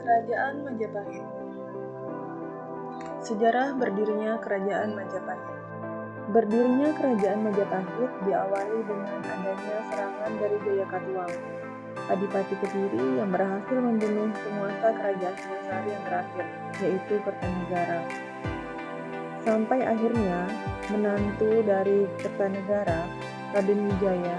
Kerajaan Majapahit. Sejarah berdirinya Kerajaan Majapahit. Berdirinya Kerajaan Majapahit diawali dengan adanya serangan dari Jayakatwang, Adipati Kediri yang berhasil membunuh penguasa Kerajaan Singasari yang terakhir, yaitu Kertanegara. Sampai akhirnya menantu dari Kertanegara, Raden Wijaya,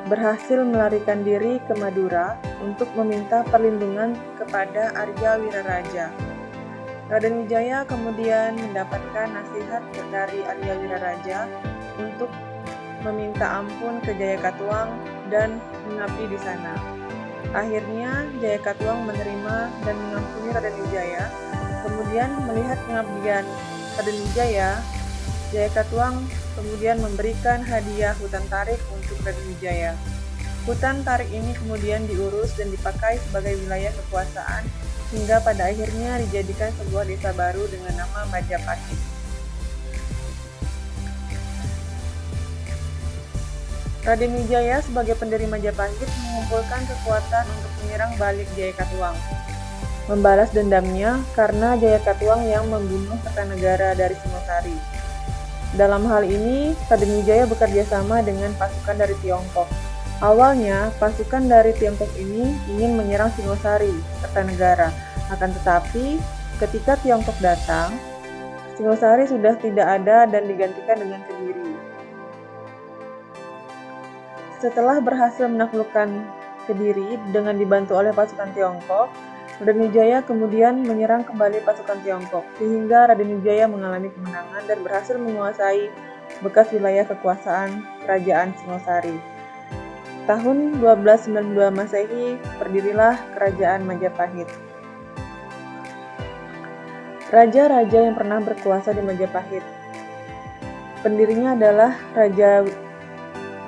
berhasil melarikan diri ke Madura untuk meminta perlindungan kepada Arya Wiraraja. Raden Wijaya kemudian mendapatkan nasihat dari Arya Wiraraja untuk meminta ampun ke Jayakatwang dan mengabdi di sana. Akhirnya Jayakatwang menerima dan mengampuni Raden Wijaya. Kemudian melihat pengabdian Raden Wijaya, Jayakatwang kemudian memberikan hadiah hutan tarik untuk Raden Wijaya. Hutan tarik ini kemudian diurus dan dipakai sebagai wilayah kekuasaan hingga pada akhirnya dijadikan sebuah desa baru dengan nama Majapahit. Raden Wijaya sebagai pendiri Majapahit mengumpulkan kekuatan untuk menyerang balik Jayakatwang, membalas dendamnya karena Jayakatwang yang membunuh Kertanegara dari Singosari. Dalam hal ini, Raden Wijaya bekerja sama dengan pasukan dari Tiongkok. Awalnya, pasukan dari Tiongkok ini ingin menyerang Singosari, Kertanegara. Akan tetapi, ketika Tiongkok datang, Singosari sudah tidak ada dan digantikan dengan Kediri. Setelah berhasil menaklukkan Kediri dengan dibantu oleh pasukan Tiongkok, Raden Wijaya kemudian menyerang kembali pasukan Tiongkok, sehingga Raden Wijaya mengalami kemenangan dan berhasil menguasai bekas wilayah kekuasaan Kerajaan Singosari. Tahun 1292 Masehi, berdirilah Kerajaan Majapahit. Raja-raja yang pernah berkuasa di Majapahit. Pendirinya adalah Raja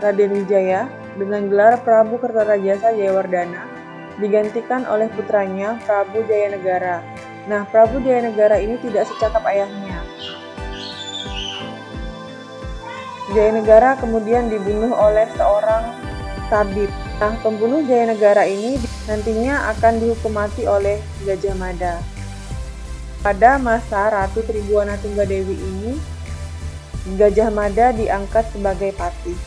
Raden Wijaya dengan gelar Prabu Kertarajasa Jayawardana, digantikan oleh putranya Prabu Jayanegara. Nah, Prabu Jayanegara ini tidak secakap ayahnya. Jayanegara kemudian dibunuh oleh seorang tabib. Nah, pembunuh Jayanegara ini nantinya akan dihukum mati oleh Gajah Mada. Pada masa Ratu Tribuana Tunggadewi ini, Gajah Mada diangkat sebagai patih.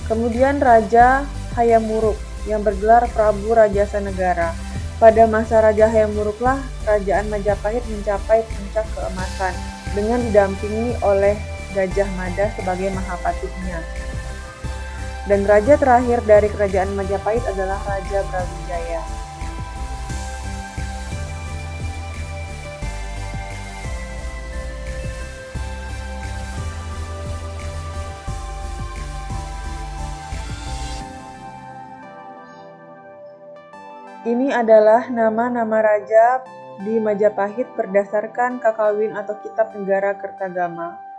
Kemudian Raja Hayam Wuruk yang bergelar Prabu Rajasa Negara. Pada masa Raja Hayam Wuruklah Kerajaan Majapahit mencapai puncak keemasan dengan didampingi oleh Gajah Mada sebagai mahapatihnya. Dan raja terakhir dari Kerajaan Majapahit adalah Raja Brawijaya. Ini adalah nama-nama raja di Majapahit berdasarkan Kakawin atau Kitab Negara Kertagama.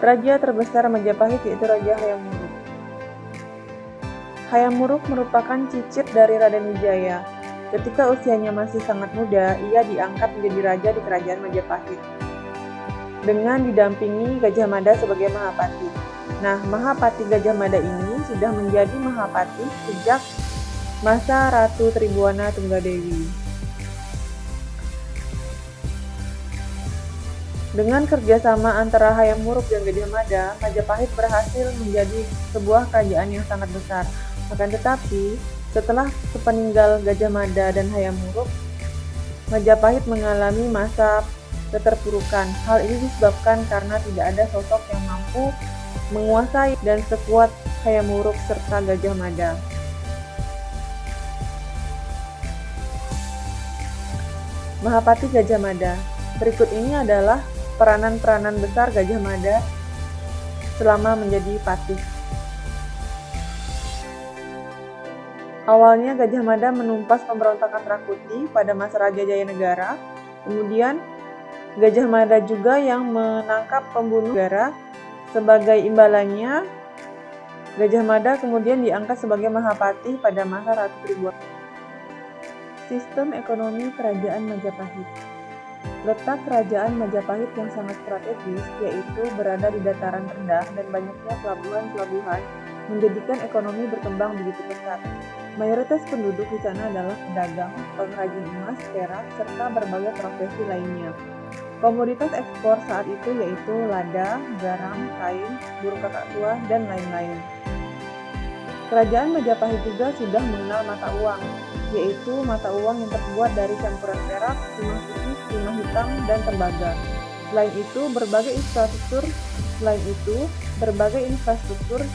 Raja terbesar Majapahit yaitu Raja Hayam Wuruk. Hayam Wuruk merupakan cicit dari Raden Wijaya. Ketika usianya masih sangat muda, ia diangkat menjadi raja di Kerajaan Majapahit dengan didampingi Gajah Mada sebagai Mahapati. Nah, Mahapati Gajah Mada ini sudah menjadi Mahapati sejak masa Ratu Tribuana Tunggadewi. Dengan kerjasama antara Hayam Wuruk dan Gajah Mada, Majapahit berhasil menjadi sebuah kerajaan yang sangat besar. Akan tetapi, setelah sepeninggal Gajah Mada dan Hayam Wuruk, Majapahit mengalami masa keterpurukan. Hal ini disebabkan karena tidak ada sosok yang mampu menguasai dan sekuat Hayam Wuruk serta Gajah Mada. Mahapati Gajah Mada. Berikut ini adalah peranan-peranan besar Gajah Mada selama menjadi patih. Awalnya Gajah Mada menumpas pemberontakan Rakuti pada masa Raja Jayanegara. Kemudian Gajah Mada juga yang menangkap pembunuh negara. Sebagai imbalannya, Gajah Mada kemudian diangkat sebagai Mahapatih pada masa Ratu Tribhuwan. Sistem ekonomi Kerajaan Majapahit. Letak Kerajaan Majapahit yang sangat strategis, yaitu berada di dataran rendah dan banyaknya pelabuhan-pelabuhan, menjadikan ekonomi berkembang begitu pesat. Mayoritas penduduk di sana adalah pedagang, pengrajin emas, perak, serta berbagai profesi lainnya. Komoditas ekspor saat itu yaitu lada, garam, kain, burung kakak tua, dan lain-lain. Kerajaan Majapahit juga sudah mengenal mata uang, yaitu mata uang yang terbuat dari campuran perak, timah putih, timah hitam, dan tembaga. Selain itu, berbagai infrastruktur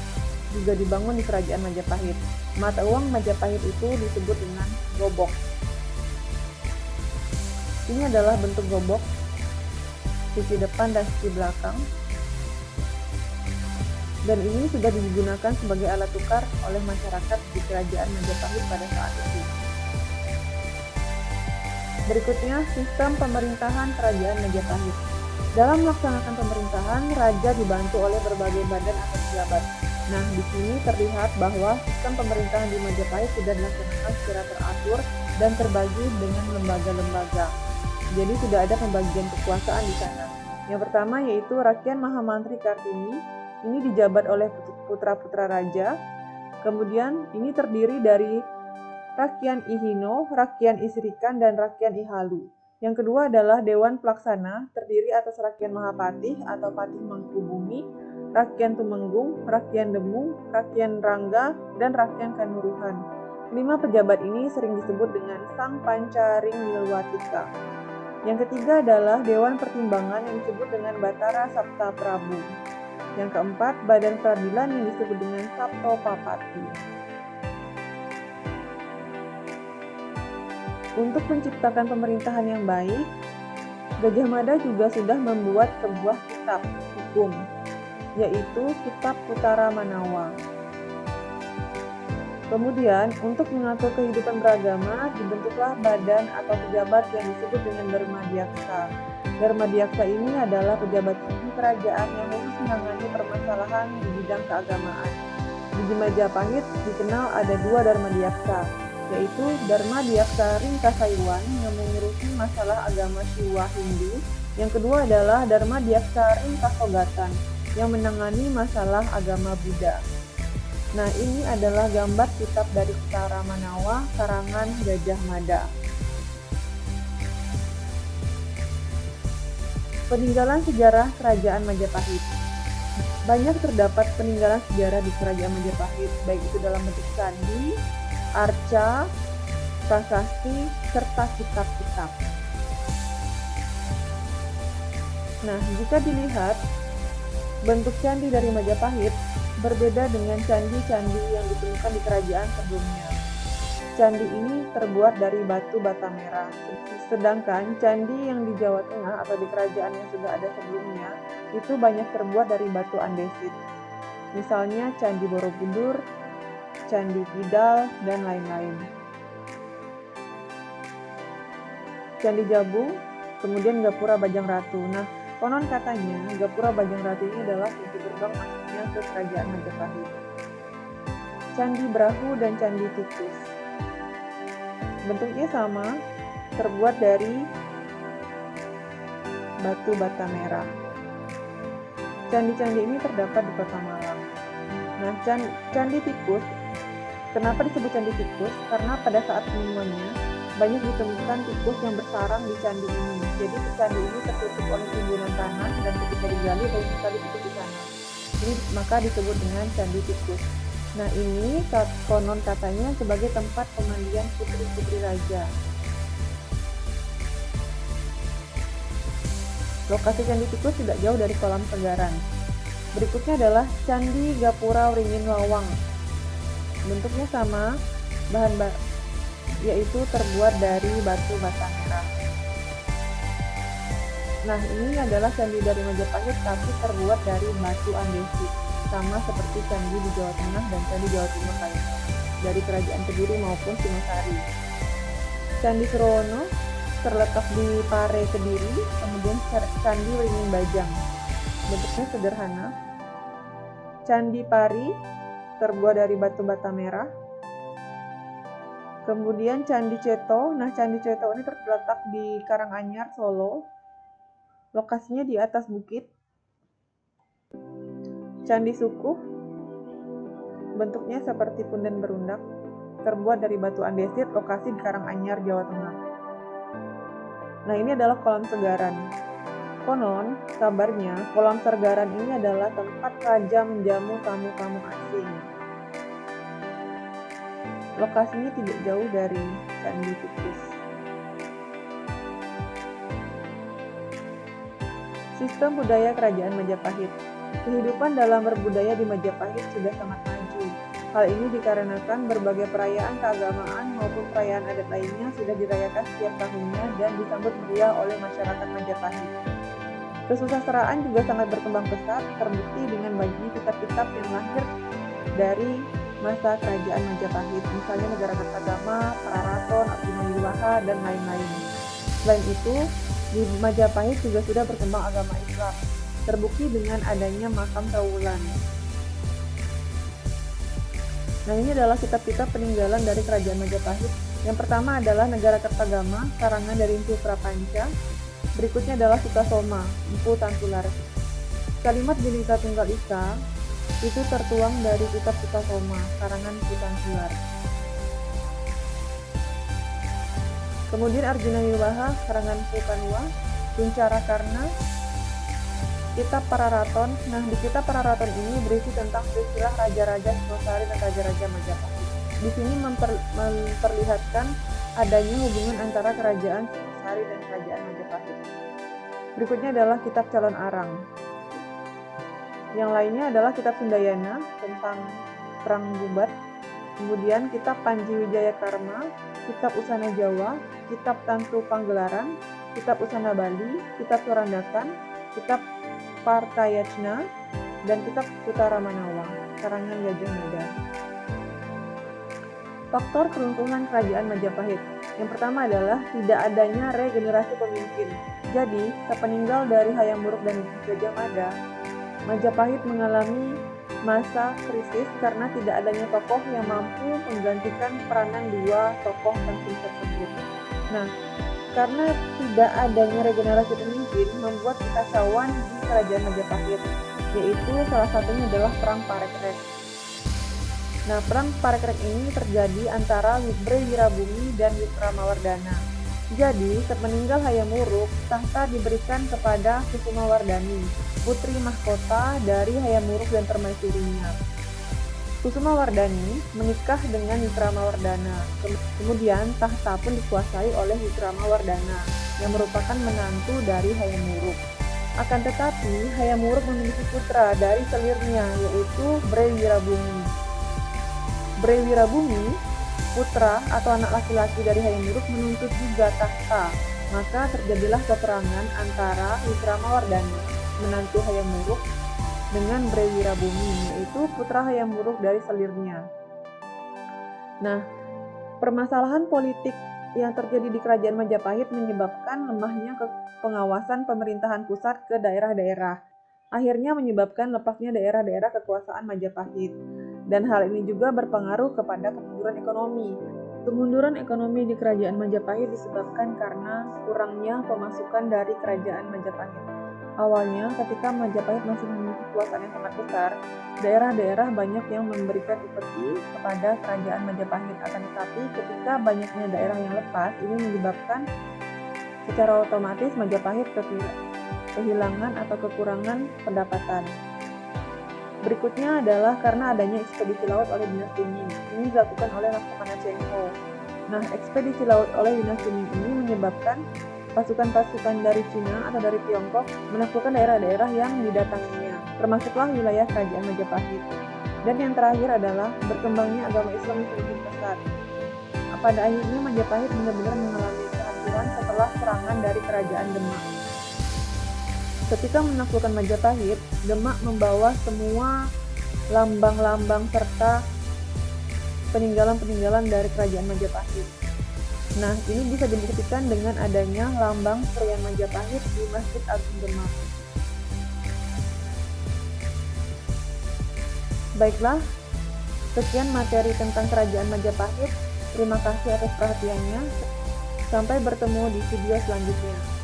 juga dibangun di Kerajaan Majapahit. Mata uang Majapahit itu disebut dengan gobok. Ini adalah bentuk gobok, sisi depan dan sisi belakang. Dan ini sudah digunakan sebagai alat tukar oleh masyarakat di Kerajaan Majapahit pada saat itu. Berikutnya, sistem pemerintahan Kerajaan Majapahit. Dalam melaksanakan pemerintahan, raja dibantu oleh berbagai badan atau pejabat. Nah, di sini terlihat bahwa sistem pemerintahan di Majapahit sudah dilaksanakan secara teratur dan terbagi dengan lembaga-lembaga. Jadi sudah ada pembagian kekuasaan di sana. Yang pertama yaitu Rakyat Mahamantri Kartini. Ini dijabat oleh putra-putra raja. Kemudian ini terdiri dari Rakyat Ihino, Rakyat Isrikan, dan Rakyat Ihalu. Yang kedua adalah Dewan Pelaksana, terdiri atas Rakyat Mahapatih atau Patih Mangkubumi, Rakyat Tumenggung, Rakyat Demung, Rakyat Rangga, dan Rakyat Kanuruhan. 5 pejabat ini sering disebut dengan Sang Pancaring Nilwatika. Yang ketiga adalah Dewan Pertimbangan yang disebut dengan Batara Sapta Prabu. Yang keempat, Badan Peradilan yang disebut dengan Sapto Papati. Untuk menciptakan pemerintahan yang baik, Gajah Mada juga sudah membuat sebuah kitab hukum, yaitu Kitab Utara Manawa. Kemudian, untuk mengatur kehidupan beragama, dibentuklah badan atau pejabat yang disebut dengan Dharmadiaksa. Dharmadiaksa ini adalah pejabat tinggi kerajaan yang khusus menangani permasalahan di bidang keagamaan. Di Majapahit dikenal ada 2 Dharmadiaksa, yaitu Dharmadiaksa Ringkasayuan yang mengurusi masalah agama Siwa Hindu. Yang kedua adalah Dharmadiaksa Ringkasogatan yang menangani masalah agama Buddha. Nah, ini adalah gambar kitab dari Utara Manawa karangan Gajah Mada. Peninggalan sejarah Kerajaan Majapahit. Banyak terdapat peninggalan sejarah di Kerajaan Majapahit, baik itu dalam bentuk candi, arca, prasasti, serta kitab-kitab. Nah, jika dilihat, bentuk candi dari Majapahit berbeda dengan candi-candi yang ditemukan di kerajaan sebelumnya. Candi ini terbuat dari batu bata merah, sedangkan candi yang di Jawa Tengah atau di kerajaan yang sudah ada sebelumnya itu banyak terbuat dari batu andesit. Misalnya Candi Borobudur, Candi Kidal, dan lain-lain. Candi Jabung, kemudian Gapura Bajang Ratu. Nah, konon katanya Gapura Bajang Ratu ini adalah pintu gerbang masuknya ke Kerajaan Majapahit. Candi Brahu dan Candi Tikus. Bentuknya sama, terbuat dari batu bata merah. Candi-candi ini terdapat di Kota Malang. Nah, Candi Tikus, kenapa disebut Candi Tikus? Karena pada saat penemuannya banyak ditemukan tikus yang bersarang di candi ini. Jadi candi ini tertutup oleh timbunan tanah dan ketika digali banyak sekali tikus di sana. Jadi maka disebut dengan Candi Tikus. Nah, ini konon katanya sebagai tempat pemandian putri-putri raja. Lokasi Candi Tikus tidak jauh dari kolam Segaran. Berikutnya adalah Candi Gapura Wringin Lawang. Bentuknya sama, yaitu terbuat dari batu bata merah. Nah, ini adalah candi dari Majapahit tapi terbuat dari batu andesit, sama seperti candi di Jawa Tengah dan candi Jawa Timur lainnya, dari Kerajaan Kediri maupun Singosari. Candi Surowono terletak di Pare, Kediri, kemudian Candi Wringin Bajang. Bentuknya sederhana. Candi Pari terbuat dari batu bata merah. Kemudian Candi Ceto. Nah, Candi Ceto ini terletak di Karanganyar, Solo. Lokasinya di atas bukit. Candi Sukuh bentuknya seperti punden berundak, terbuat dari batu andesit, lokasi di Karanganyar, Jawa Tengah. Nah, ini adalah kolam Segaran. Konon, kabarnya kolam Segaran ini adalah tempat raja menjamu tamu-tamu asing. Lokasinya tidak jauh dari Candi Tukis. Sistem budaya Kerajaan Majapahit. Kehidupan dalam berbudaya di Majapahit sudah sangat maju. Hal ini dikarenakan berbagai perayaan keagamaan maupun perayaan adat lainnya sudah dirayakan setiap tahunnya dan disambut meriah oleh masyarakat Majapahit. Kesusastraan juga sangat berkembang pesat, terbukti dengan banyaknya kitab-kitab yang lahir dari masa Kerajaan Majapahit, misalnya Negara Kertagama, Pararaton, Arjuna Wiwaha, dan lain-lain. Selain itu, di Majapahit juga sudah berkembang agama Islam, terbukti dengan adanya makam Trowulan. Nah, ini adalah kitab-kitab peninggalan dari Kerajaan Majapahit. Yang pertama adalah Negara Kertagama, karangan dari Empu Prapanca. Berikutnya adalah Sutasoma, Empu Tantular. Kalimat Bhinneka Tunggal Ika itu tertuang dari kitab Sutasoma, karangan Empu Tantular. Kemudian Arjuna Wiwaha, karangan Pukanwa, Kuncara Karna, kitab Pararaton. Nah, di kitab Pararaton ini berisi tentang silsilah raja-raja Singosari dan raja-raja Majapahit. Di sini memperlihatkan adanya hubungan antara kerajaan Singosari dan kerajaan Majapahit. Berikutnya adalah kitab Calon Arang. Yang lainnya adalah kitab Sundayana tentang Perang Bubat. Kemudian kitab Panji Wijaya Karma, kitab Usana Jawa, kitab Tantu Panggelaran, kitab Usana Bali, kitab Sorandakan, kitab Partayatna, dan kitab Utara Manawa, karangan Gajah Mada. Faktor keruntuhan Kerajaan Majapahit. Yang pertama adalah tidak adanya regenerasi pemimpin. Jadi, sepeninggal dari Hayam Wuruk dan Gajah Mada, Majapahit mengalami masa krisis karena tidak adanya tokoh yang mampu menggantikan peranan dua tokoh penting tersebut. Nah, karena tidak adanya regenerasi pemimpin membuat kekacauan di Kerajaan Majapahit, yaitu salah satunya adalah Perang Parekrek. Nah, Perang Parekrek ini terjadi antara Bre Wirabumi dan Wikramawardhana. Jadi, sepeninggal Hayam Wuruk, tahta diberikan kepada Kusumawardhani, putri mahkota dari Hayam Wuruk dan permaisurinya. Kusumawardhani menikah dengan Wikramawardhana. Kemudian tahta pun dikuasai oleh Wikramawardhana yang merupakan menantu dari Hayam Wuruk. Akan tetapi Hayam Wuruk memiliki putra dari selirnya, yaitu Bre Wirabumi. Bre Wirabumi, putra atau anak laki-laki dari Hayam Wuruk, menuntut juga tahta. Maka terjadilah peperangan antara Wikramawardhana, menantu Hayam Wuruk, dengan Bre Wirabumi, yaitu putra Hayam Wuruk dari selirnya. Nah, permasalahan politik yang terjadi di Kerajaan Majapahit menyebabkan lemahnya pengawasan pemerintahan pusat ke daerah-daerah. Akhirnya menyebabkan lepasnya daerah-daerah kekuasaan Majapahit. Dan hal ini juga berpengaruh kepada kemunduran ekonomi. Kemunduran ekonomi di Kerajaan Majapahit disebabkan karena kurangnya pemasukan dari Kerajaan Majapahit. Awalnya, ketika Majapahit masih memiliki kekuasaan yang sangat besar, daerah-daerah banyak yang memberikan upeti kepada Kerajaan Majapahit. Akan tetapi, ketika banyaknya daerah yang lepas, ini menyebabkan secara otomatis Majapahit kehilangan atau kekurangan pendapatan. Berikutnya adalah karena adanya ekspedisi laut oleh dinasti Ming. Ini dilakukan oleh Laksamana Cheng Ho. Nah, ekspedisi laut oleh dinasti Ming ini menyebabkan pasukan-pasukan dari Cina atau dari Tiongkok menaklukkan daerah-daerah yang didatanginya, termasuklah wilayah Kerajaan Majapahit. Dan yang terakhir adalah berkembangnya agama Islam yang semakin pesat. Pada akhirnya Majapahit benar-benar mengalami kehancuran setelah serangan dari Kerajaan Demak. Ketika menaklukkan Majapahit, Demak membawa semua lambang-lambang serta peninggalan-peninggalan dari kerajaan Majapahit. Nah, ini bisa dibuktikan dengan adanya lambang Perian Majapahit di Masjid Agung Demak. Baiklah, sekian materi tentang kerajaan Majapahit. Terima kasih atas perhatiannya. Sampai bertemu di video selanjutnya.